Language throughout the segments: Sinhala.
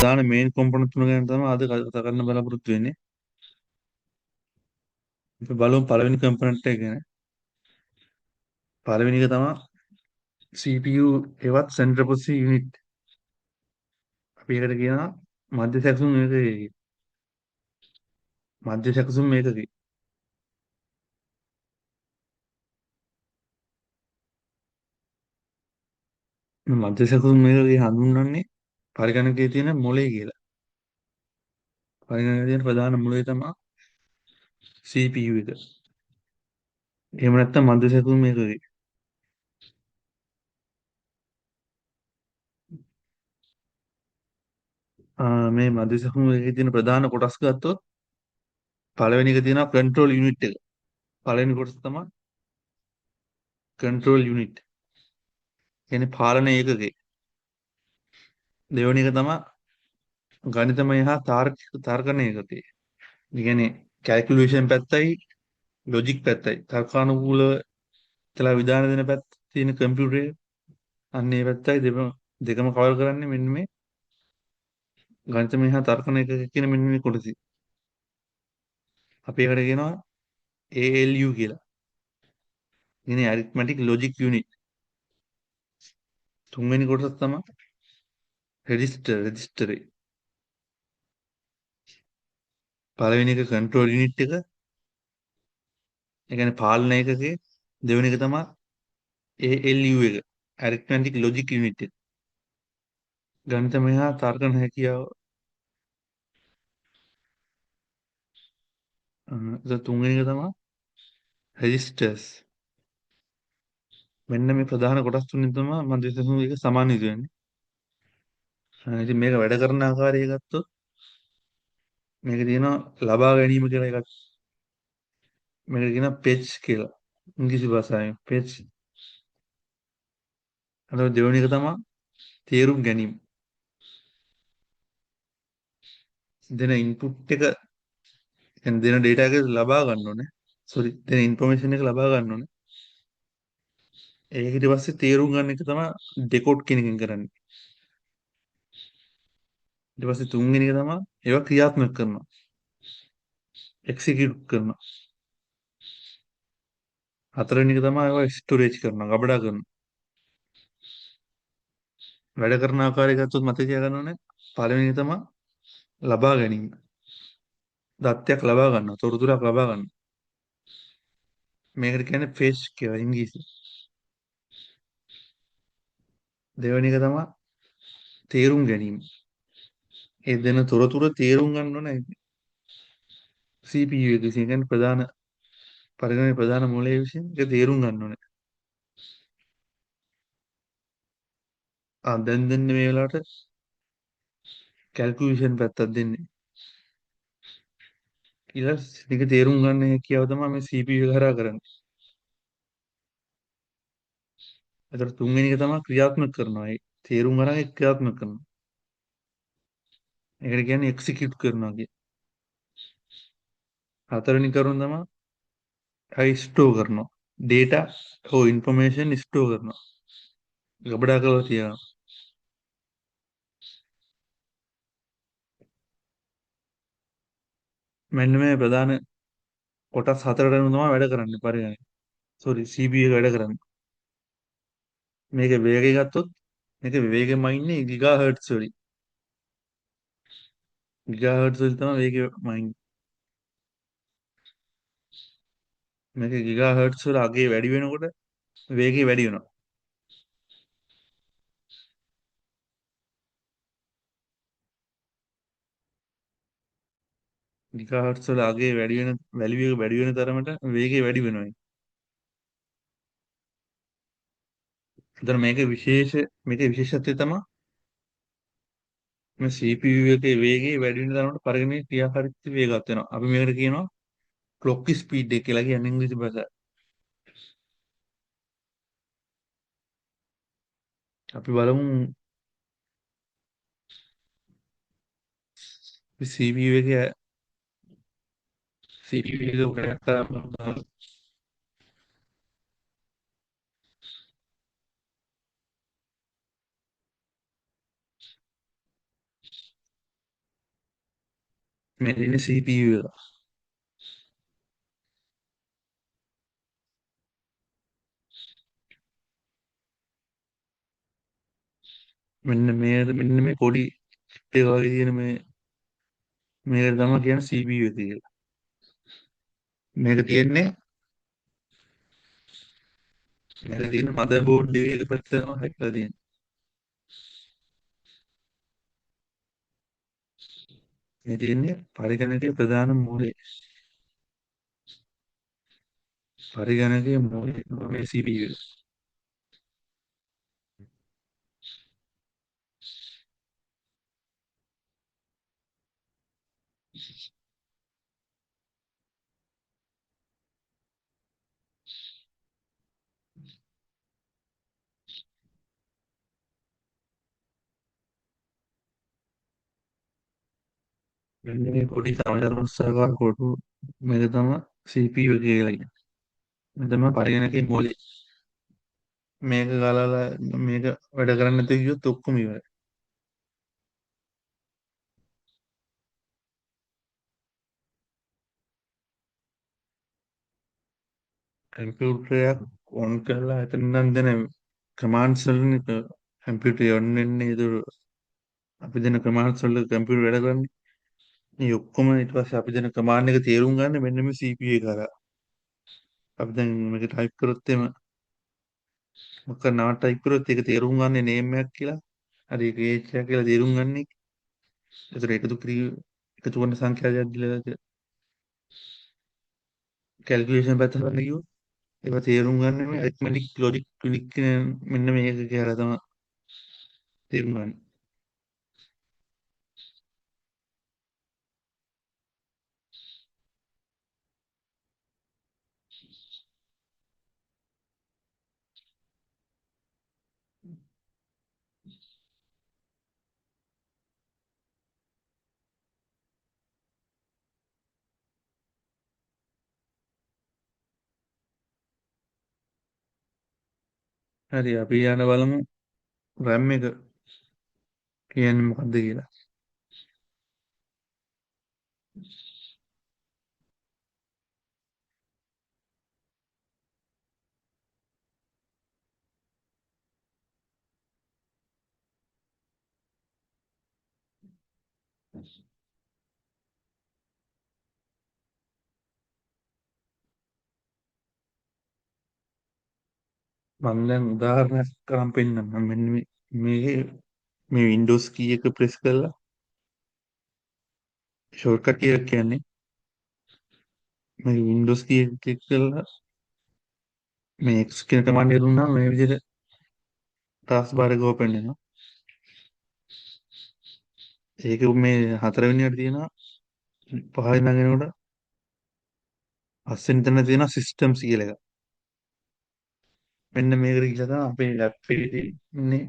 දාන මේන් කොම්පොනන්ට් තුන ගැන තමයි අද කතා කරන්න බලාපොරොත්තු වෙන්නේ. අපි බලමු පළවෙනි කොම්පොනන්ට් එක ගැන. පළවෙනි එක තමයි CPU එවත් සෙන්ට්‍රල් ප්‍රොසෙසිං යුනිට්. අපි ඒකට කියනවා මධ්‍ය සැකසුම් මේකකයේ. මධ්‍ය සැකසුම් මේකකයේ. මධ්‍ය සැකසුම් මේකකයේ හඳුන්වන්නේ පරිගණකයේ තියෙන මොලේ කියලා. පරිගණකයේ තියෙන ප්‍රධාන මොලේ තමයි CPU එක. එහෙම නැත්නම් මධ්‍ය සැකසුම් මේකකයේ. මේ මධ්‍ය සැකසුම් මේකකයේ තියෙන ප්‍රධාන කොටස් ගත්තොත් පළවෙනි එක තියෙනවා කන්ට්‍රෝල් යුනිට් එක. පළවෙනි කොටස තමයි කන්ට්‍රෝල් යුනිට්. කියන්නේ පාලන ඒකකය. දෙවෙනි එක තමයි ගණිතමය හා තර්කන ඒකකය. ඒ කියන්නේ කැල්කියුලේෂන් පැත්තයි ලොජික් පැත්තයි තර්කානුකූලව කියලා විධාන දෙන පැත්ත තියෙන කම්පියුටරේ අන්න ඒ පැත්තයි දෙකම කවර් කරන්නේ මෙන්න මේ ගණිතමය හා තර්කන ඒකක කියන මෙන්න මේ කොටසයි. අපි ඒකට කියනවා ALU කියලා. ඉන්නේ ඇරිත්මැටික් ලොජික් යුනිට්. තුන්වෙනි කොටස තමයි රෙජිස්ටරේ. පළවෙනි එක කන්ට්‍රෝල් යුනිට් එක. ඒ කියන්නේ පාලන ඒකකේ. දෙවෙනි එක තමයි ALU එක. ඇරිත්මැටික් ලොජික් යුනිට් එක. ගණිතමය හා තර්කන හැකියාව. තුන්වෙනි එක තමයි රෙජිස්ටර්ස්. මෙන්න මේ ප්‍රධාන කොටස් තුنين තමයි මධ්‍ය සැකසුම් එක සමානිත වෙන්නේ. ඉතින් මේක වැඩ කරන ආකාරය ගත්තොත් මේක තියෙනවා ලබා ගැනීම කියලා එකක්. මේක කියනවා පෙච් කියලා. ඉංග්‍රීසි භාෂාවෙන් පෙච්. අර දෙවෙනි එක තමයි තේරුම් ගැනීම. දෙන ඉන්පුට් එක يعني දෙන data එක ලබා ගන්න ඕනේ. දෙන ඉන්ෆර්මේෂන් එක ලබා ගන්න ඕනේ. ඒක ඊට පස්සේ තේරුම් ගන්න එක තමයි ඩෙකෝඩ් කියන එකෙන් කරන්නේ. ඊට පස්සේ තුන්වෙනි එක තමයි ඒවා ක්‍රියාත්මක කරනවා. එක්සිකියුට් කරනවා. හතරවෙනි එක තමයි ඒවා ස්ටෝරේජ් කරනවා, ගබඩා කරනවා. වැඩ කරන ආකාරය ගත්තොත් මතක තියාගන්න ඕනේ. පළවෙනි එක තමයි ලබා ගැනීම. දත්තයක් ලබා ගන්නවා, තොරතුරක් ලබා ගන්නවා. මේකට කියන්නේ ෆේච් කියලා ඉංග්‍රීසි. දෙවෙනි එක තමයි තේරුම් ගැනීම. ඒ දෙන තොරතුර තේරුම් ගන්න ඕනේ CPU එක විසින්. කියන්නේ ප්‍රධාන පරිගණකයේ ප්‍රධාන මොලේ විසින් ඒක තේරුම් ගන්න ඕනේ. දැන් දෙන්නේ මේ වෙලාවට කැල්කියුලේෂන් පැත්තක් දෙන්නේ. ඊළඟ ටික තේරුම් ගන්න හැකියාව තමයි මේ CPU එක හරහා කරන්නේ. ඒතර තුන්වෙනි එක තමයි ක්‍රියාත්මක කරනවා. ඒ තේරුම් අරන් ඒක ක්‍රියාත්මක කරනවා. ඒකට කියන්නේ එක්සිකියුට් කරනවා කිය. හතරවෙනි කරුණ තමයි ස්ටෝර් කරනවා. data or information ස්ටෝර් කරනවා. ගබඩා කරලා තියනවා. මෙන්න මේ ප්‍රධාන කොටස් හතරකට තමයි වැඩ කරන්නේ පරිගණක. සෝරි CPU එක වැඩ කරන්නේ. මේක වේගය ගත්තොත් මේක වේගෙම ඉන්නේ ගිගාහර්ට්ස් වලින්. ගිගාහර්ට්ස් වලින් තමයි වේගය මයින්නේ. මේක ගිගාහර්ට්ස් වල අගේ වැඩි වෙනකොට වේගය වැඩි වෙනවා. ගිගාහර්ට්ස් වල අගේ වැඩි වෙන තරමට වේගය වැඩි වෙනවා. එතන මේකේ විශේෂත්වය තමයි මේ CPU එකේ වේගය වැඩි වෙන තරමට පරිගණකයේ ක්‍රියාකාරීත්වය වේගවත් වෙනවා. අපි මේකට කියනවා ක්ලොක් ස්පීඩ් එක කියලා කියන්නේ ඉංග්‍රීසි භාෂාවෙන්. අපි බලමු CPU එකේ CPU එක වැඩ කරලා මේ දෙන්නේ CPU එක. මෙන්න මේ පොඩි චිප් එක වගේ තියෙන මේකට තමයි කියන්නේ CPU එක කියලා. මේක තියෙන්නේ මේක තියෙන මදර් බෝඩ් එකේ පැත්ත තමයි හැක්කලා තියෙන්නේ. මේ තියෙන්නේ පරිගණකයේ ප්‍රධාන මූලය. පරිගණකයේ මූලය මේ CPU එක. මෙන්න මේ පොඩි සමහරවල් කොටු මේක තමයි CPU එක කියලා කියන්නේ. මේ තමයි පරිගණකයේ මූලය. මේක ගලලා මේක වැඩ කරන්නේ නැති කිව්වොත් ඔක්කොම ඉවරයි. කම්පියුටරයක් ඔන් කරලා එතන නම් දෙන කමාන්ඩ්ස් වලින් කම්පියුටර් ඔන් වෙන්නේ. ඒක අපි දෙන කමාන්ඩ්ස් වල කම්පියුටර් වැඩ කරන්නේ. මේ ඔක්කොම ඊට පස්සේ අපි දෙන කමාන්ඩ් එක තේරුම් ගන්න මෙන්න මේ CPU එක කරා. අපි දැන් මේක ටයිප් කරොත් එම මොකක් නම ටයිප් කරොත් ඒක තේරුම් ගන්න නේම් එකක් කියලා. හරි ඒක ඒච් එකක් කියලා තේරුම් ගන්න එක. ඒතර එකතු කරන සංඛ්‍යා දෙයක් දීලා කැල්කියුලේෂන් පැත්ත කරන්න කිව්වොත් ඒක තේරුම් ගන්න මේ ඇරිත්මැටික් ලොජික් ට්‍රික් මෙන්න මේක කියලා තමයි තේරුම් ගන්න. හරි අපි යන බලමු RAM එක කියන්නේ මොකක්ද කියලා. මම දැන් උදාහරණයක් කරන් පෙන්නන්නම්. මෙන්න මේ Windows key එක press කරලා shortcut key එක කියන්නේ මේ Windows key එක click කරලා මේ X කියන command එක දුන්නාම මේ විදිහට taskbar එක open වෙනවා. ඒක මේ හතරවෙනි එකට තියෙනවා පහලින් ළඟ එනකොට පස්වෙනි තැන තියෙනවා systems කියලා එකක්. මෙන්න මේකට ගිහලා තමයි අපේ lap එකේ ඉන්නේ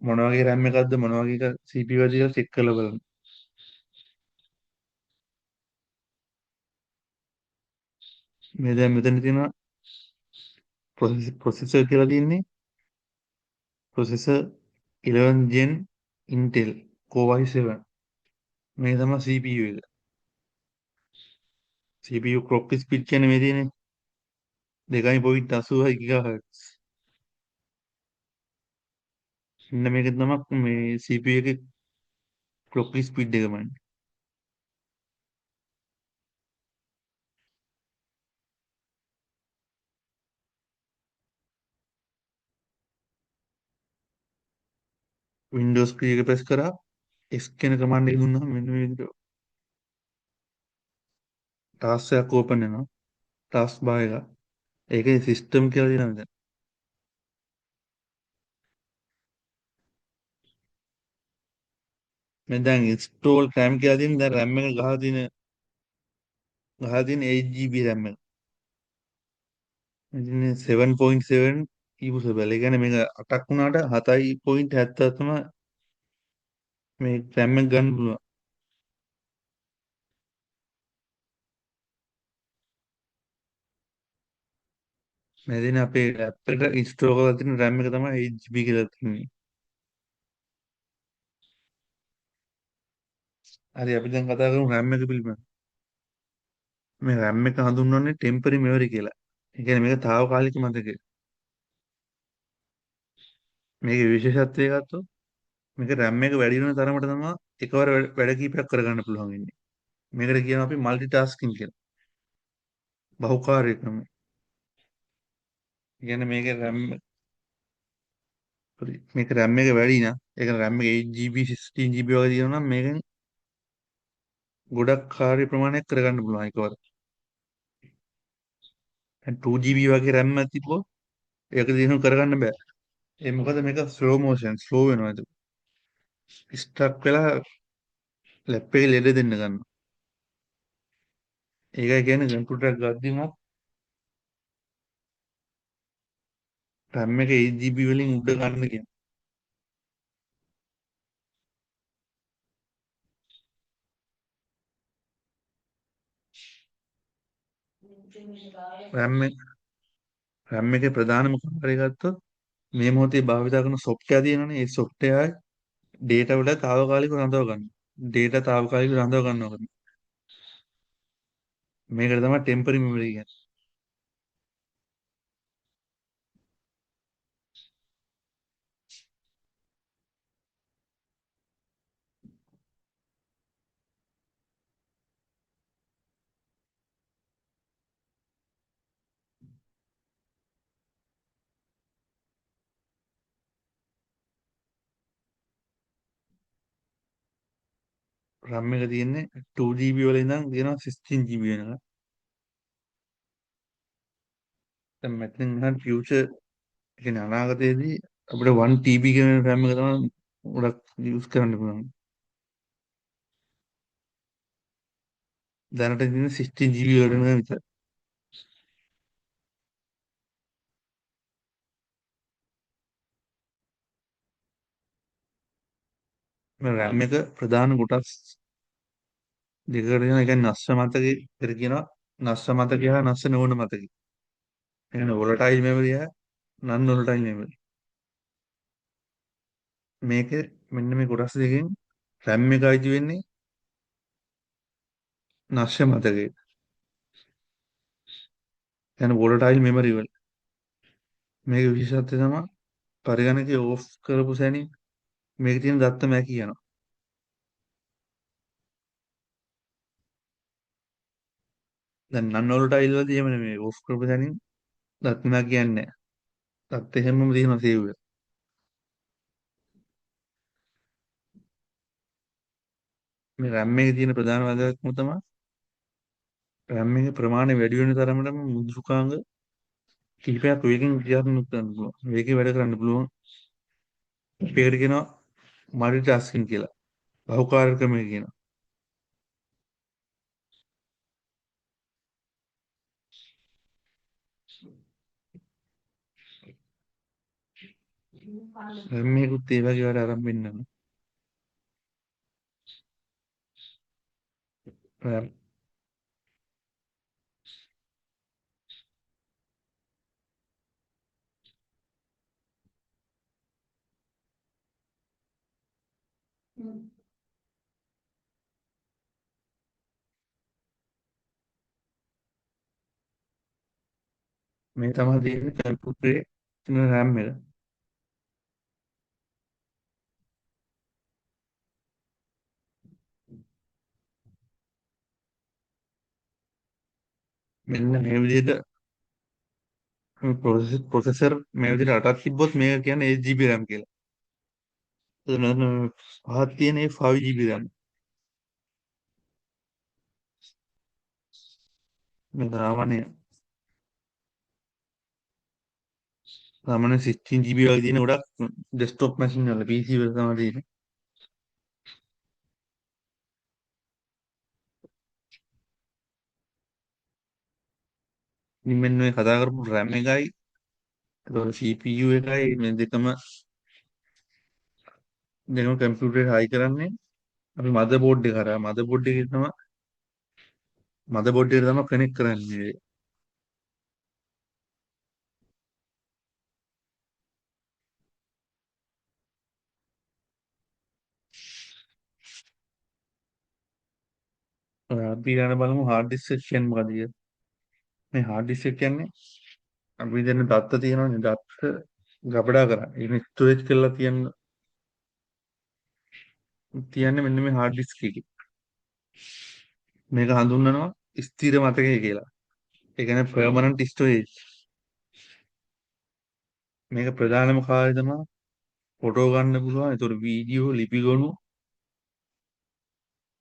මොන වගේ RAM එකක්ද මොන වගේ CPU එකක්ද කියලා check කරලා බලන්න. මේ දැන් මෙතන තියෙනවා processor කියලා තියෙන්නේ processor 11 gen Intel Core i7 මේ තමයි CPU එක. CPU clock speed කියන්නේ මේ තියෙන්නේ 2.86 GHz. මෙන්න මේක තමයි මේ CPU එකේ clock speed එක මන්නේ. Windows key එක press කරා S කියන command එක දුන්නාම මෙන්න මේ විදිහට task එකක් open වෙනවා. task bar එක. ඒකේ system කියලා තියෙනවා මෙතන. මේ දැන් install RAM කියලා තියෙන දැන් RAM එක ගහලා තියෙන 8 GB RAM එක. ඉතින් 7.7 usable. ඒ කියන්නේ මේක 8ක් වුණාට 7.70 තමයි මේ RAM එක ගන්න පුළුවන්. මේ දින අපේ ලැප් එකට ඉන්ස්ටෝල් කරලා තියෙන RAM එක තමයි 8 GB කියලා තියෙන්නේ. හරි අපි දැන් කතා කරමු RAM එක පිළිබඳව. මේ RAM එක හඳුන්වන්නේ ටෙම්පරරි මෙමරි කියලා. ඒ කියන්නේ මේක తాවකාලික මතකය. මේකේ විශේෂත්වය ගත්තොත් මේක RAM එක වැඩි වෙන තරමට තමයි එකවර වැඩ කීපයක් කරගන්න පුළුවන් වෙන්නේ. මේකට කියනවා අපි মাল্টি ටාස්කින් කියලා. බහුකාර්යක්‍රම. ඒ කියන්නේ මේක RAM එක වැඩි නම් ඒ කියන්නේ RAM එක 8 GB 16 GB වගේ තියෙනවා නම් මේකෙන් ගොඩක් කාර්ය ප්‍රමාණයක් කරගන්න පුළුවන් එකවර. දැන් 2 GB වගේ RAM එකක් තිබ්බොත් ඒක දිනු කරගන්න බෑ. ඒ මොකද මේක ස්ලෝ මෝෂන් ස්ලෝ වෙනවා ඒක. ස්ටක් වෙලා ලැප් එකේ ලෙඩ දෙන්න ගන්නවා. ඒකයි කියන්නේ කම්පියුටර් එකක් ගද්දිම RAM එක 8 GB වලින් උඩ ගන්න කියන්නේ. RAM එක RAM එකේ ප්‍රධානම කාර්යය ගත්තොත් මේ මොහොතේ භාවිත කරන software තියෙනවනේ ඒ software data වල తాවකාලිකව රඳව ගන්න. data తాවකාලිකව රඳව ගන්නවා. මේකට තමයි temporary memory කියන්නේ. RAM එක තියෙන්නේ 2 GB වල ඉඳන් තියෙනවා 16 GB වෙනකම්. දැන් මෙතනින් ගන්න future ඒ කියන්නේ අනාගතයේදී අපිට 1 TB කියන RAM එක තමයි ගොඩක් use කරන්න පුළුවන්. දැනට තියෙන 16 GB වලට විතරයි. මේ RAM එක ප්‍රධාන කොටස් දෙකකට තියෙනවා. ඒ කියන්නේ නස්ස මතකේ පෙර කියනවා නස්ස මතකය හා නස්ස නොවන මතකය. ඒ කියන්නේ volatile memory හා non volatile memory. මේකේ මෙන්න මේ කොටස් දෙකෙන් RAM එක අයිති වෙන්නේ නස්ස මතකයට. يعني volatile memory වල. මේකේ විශේෂත්වය තමයි පරිගණකය ඕෆ් කරපු සැනින් මේකේ තියෙන දත්ත මැකී යනවා. දැන් non volatile වලදී එහෙම නෙමෙයි ඕෆ් කරපු සැනින් දත්ත මැකී යන්නේ නැහැ. දත්ත එහෙමම තියෙනවා සේව් වෙලා. මේ RAM එකේ තියෙන ප්‍රධාන වැදගත්කම තමයි RAM එකේ ප්‍රමාණය වැඩි වෙන තරමටම මුද්‍රකාංග කිහිපයක් වේගෙන් ක්‍රියාත්මක කරන්න පුළුවන්. වේගෙන් වැඩ කරන්න පුළුවන්. ඒකට කියනවා মাল্টি ටාස්කින් කියලා. බහුකාර්යක්‍රමය කියනවා. RAM එකකුත් ඒ වගේ වැඩ ආරම්භ වෙන්න. RAM මේ තමයි තියෙන්නේ කම්පියුටරේ තියෙන RAM එක. මෙන්න මේ විදිහට ප්‍රොසෙසර් මේ විදිහට අටක් තිබ්බොත් මේක කියන්නේ 8GB RAM කියලා. එතන පහක් තියෙන ඒ 5GB RAM. මේ සාමාන්‍ය 16GB වගේ තියෙන ගොඩක් ඩෙස්ක්ටොප් මැෂින් වල PC වල තමයි තියෙන්නේ. ඉතින් මෙන්න මේ කතා කරපු RAM එකයි එතකොට CPU එකයි මේ දෙකම කම්පියුටරේ හයි කරන්නේ අපි මදර්බෝඩ් එක කරා මදර්බෝඩ් එකට තමයි කනෙක්ට් කරන්නේ. අපි ඊළඟ බලමු හાર્ඩ් ඩිස්ක් එක කියන්නේ මොකද කියලා. මේ හાર્ඩ් ඩිස්ක් එක කියන්නේ අපි දැන් දත්ත තියෙනවානේ දත්ත ගබඩා කරා. ඒක ස්ටෝරේජ් කරලා තියන්නේ මෙන්න මේ හાર્ඩ් ඩිස්ක් එකේ. මේක හඳුන්වනවා ස්ථිර මතකය කියලා. ඒ කියන්නේ පර්මනන්ට් ස්ටෝරේජ්. මේක ප්‍රධානම කාර්යය තමයි ෆොටෝ ගන්න පුළුවන්. ඒතකොට වීඩියෝ, ලිපි ගොනු,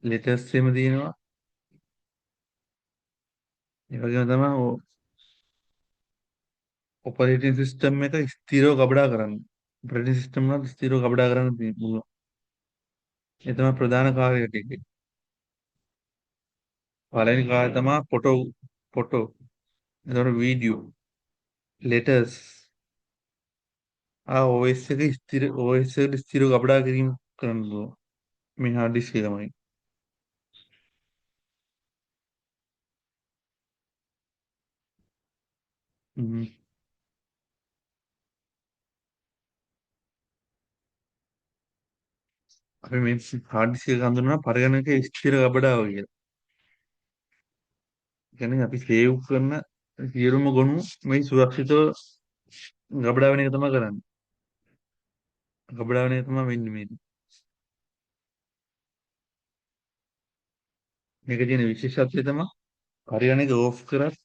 ලෙටර්ස් එහෙම තියෙනවා. ඒ වගේම තමයි ඔපරේටිං සිස්ටම් එක ස්ථිරව ගබඩා කරන්න. ඔපරේටිං සිස්ටම් එක ස්ථිරව ගබඩා කරන්න පුළුවන්. ඒ තමයි ප්‍රධාන කාර්යය ටික. පළවෙනි කාර්යය තමයි ෆොටෝ. එතකොට වීඩියෝ, ලෙටර්ස් OS එකට ස්ථිරව ගබඩා කිරීම කරන්න පුළුවන්. මේ හાર્ඩ් ඩිස්ක් එකමයි. හ්ම්. අපි මේ හાર્ඩ් ඩිස්ක් එක හඳුන්වනවා පරිගණක ස්ථිර ගබඩාව කියලා. ඒ කියන්නේ අපි සේව් කරන සියලුම ගොනු මේ සුරක්ෂිතව ගබඩා වෙන එක තමයි කරන්නේ. ගබඩා වෙන එක තමයි වෙන්නේ මේ. මේක තියෙන විශේෂත්වය තමයි පරිගණක ඕෆ් කරත්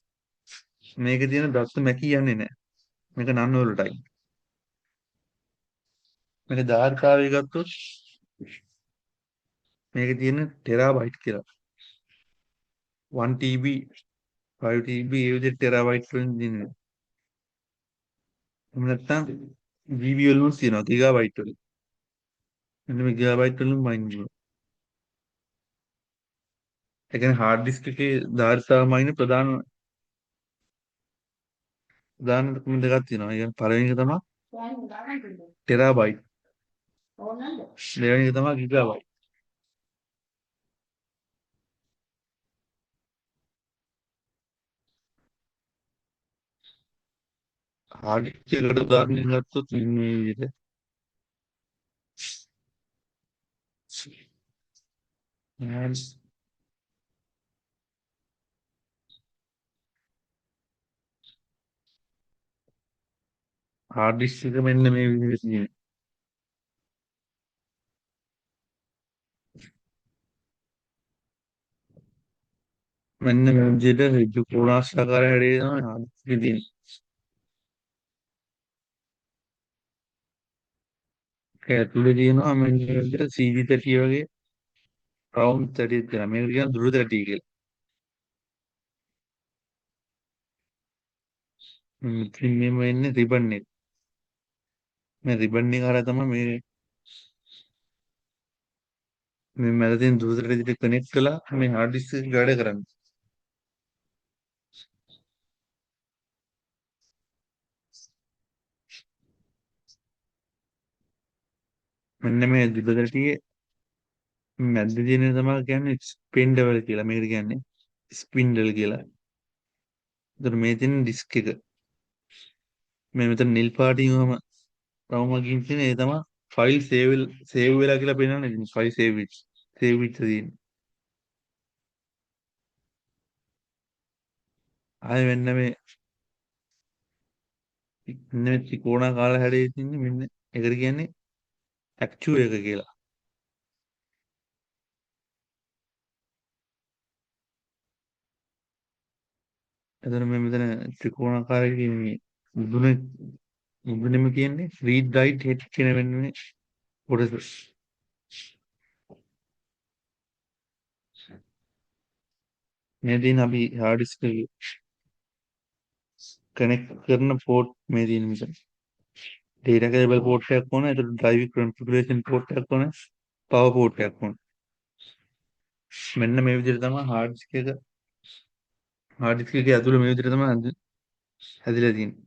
මේකේ තියෙන දත්ත මැකී යන්නේ නැහැ. මේක නන් වලටයි. මේක ධාරිතාවය ගත්තොත් මේකේ තියෙන ටෙරාබයිට් කියලා. 1 TB 5 TB ඒ විදිහට ටෙරාබයිට් වලින් දිනනවා. එහෙම නැත්නම් GB වලින් තියෙනවා ගිගාබයිට් වලින්. මෙන්න මේ ගිගාබයිට් වලින් මයින් කරනවා. ඒ කියන්නේ හાર્ඩ් ඩිස්ක් එකේ ධාරිතාවමයින ප්‍රධාන ක්‍රම දෙකක් තියෙනවා. ඒ කියන්නේ පළවෙනි එක තමයි ටෙරාබයිට්. දෙවෙනි එක තමයි ගිගාබයිට්. හાર્ඩ් ඩිස්ක් එකට උදාහරණයක් ගත්තොත් මේ විදිහට හાર્ඩ් ඩිස්ක් එක මෙන්න මේ විදිහට තියෙනවා. මෙන්න මේ විදිහට ඍජු කෝණාකාර හැඩය තමයි හાર્ඩ් ඩිස්ක් එකේ තියෙන්නේ. ඒක ඇතුලේ තියෙනවා මෙන්න මේ විදිහට CD තැටිය වගේ රවුන්ඩ් තැටියක් තියෙනවා. මේකට කියනවා දුර තැටිය කියලා. ඉතින් මෙහෙම එන්නේ රිබන් එක. මේ රිබන් එක හරහා තමයි මේ මැද තියෙන දුර තැටියට කනෙක්ට් කරලා මේ හાર્ඩ් ඩිස්ක් එක වැඩ කරන්නේ. මෙන්න මේ දුර තැටියේ මැද්දේ තියෙන තමයි කියන්නේ ස්පින්ඩල් කියලා. මේකට කියන්නේ ස්පින්ඩල් කියලා. එතකොට මේ තියෙන ඩිස්ක් එක. මේ මෙතන නිල් පාටින් වහම රවුමකින් තියෙන ඒ තමයි ෆයිල් සේව් වෙලා කියලා පෙන්නන්නේ. ඉතින් ෆයිල් සේව් වෙච්ච තියෙන්නේ. ආයෙ මෙන්න මෙන්න මේ ත්‍රිකෝණාකාර හැඩයේ තියෙන්නේ මෙන්න ඒකට කියන්නේ ඇක්චුවර් එක කියලා. එතන මේ මෙතන ත්‍රිකෝණාකාරයේ මේ මුදුනේ මුදුනේම කියන්නේ read write head කියන වෙන්නේ කොටස. මේ තියෙන අපි hard disk එක කනෙක්ට් කරන පෝට් මේ තියෙන මෙතන. data cable port එකක් ඕන. ඒතර drive configuration port එකක් ඕන. power port එකක් ඕන. මෙන්න මේ විදිහට තමයි hard disk එකේ ඇතුළේ මේ විදිහට තමයි හැදිලා තියෙන්නේ.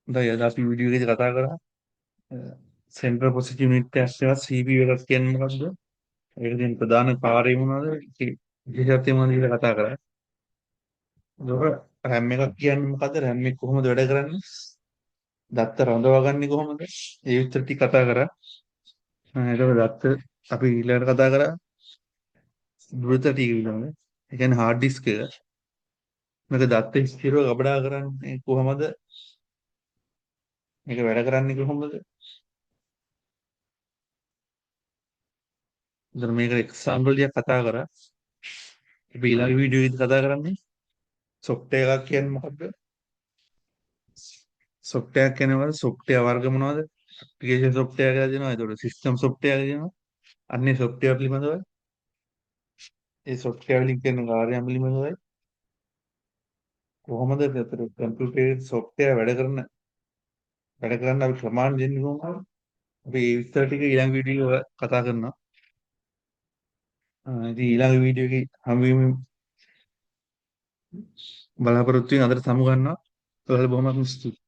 හොඳයි අද අපි වීඩියෝ එකේදී කතා කරා central processing unit එකක් CPU එකක් කියන්නේ මොකක්ද? ඒකේ තියෙන ප්‍රධාන කාර්යය මොනවද? ඒකේ විශේෂත්වය මොනවද කියලා කතා කරා. ඒක RAM එකක් කියන්නේ මොකද්ද? RAM එක කොහොමද වැඩ කරන්නේ? දත්ත රඳවාගන්නේ කොහොමද? ඒ විතර ටික කතා කරා. එතකොට දත්ත අපි ඊළඟට කතා කරා දුරත ටික විතරනේ. ඒ කියන්නේ hard disk එක. මේක දත්ත ස්ථිරව ගබඩා කරන්නේ කොහොමද? මේක වැඩ කරන්නේ කොහොමද? ඉතින් මේක එක්සැම්පල් ටිකක් කතා කරා. අපි ඊළඟ වීඩියෝ එකේදී කතා කරන්නේ software එකක් කියන්නේ මොකක්ද? software කියන්නේ මොකද්ද? software වර්ග මොනවද? application software කියලා දෙනවා. ඒතකොට system software කියලා දෙනවා. අන්නේ software පිළිබඳව ඒ software වලින් කරන කාර්යයන් පිළිබඳවයි කොහොමද ඒතර කම්පියුටර් software වැඩ කරන්න අපි ප්‍රමාණ දෙන්නේ කොහොමද? අපි ඒ විස්තර ටික ඊළඟ වීඩියෝ එක කතා කරනවා. ඉතින් ඊළඟ වීඩියෝ එකේ හමුවීම බලාපොරොත්තු වෙන අදට සමු ගන්නවා. ඔයාලා බොහොමත්ම ස්තුතියි.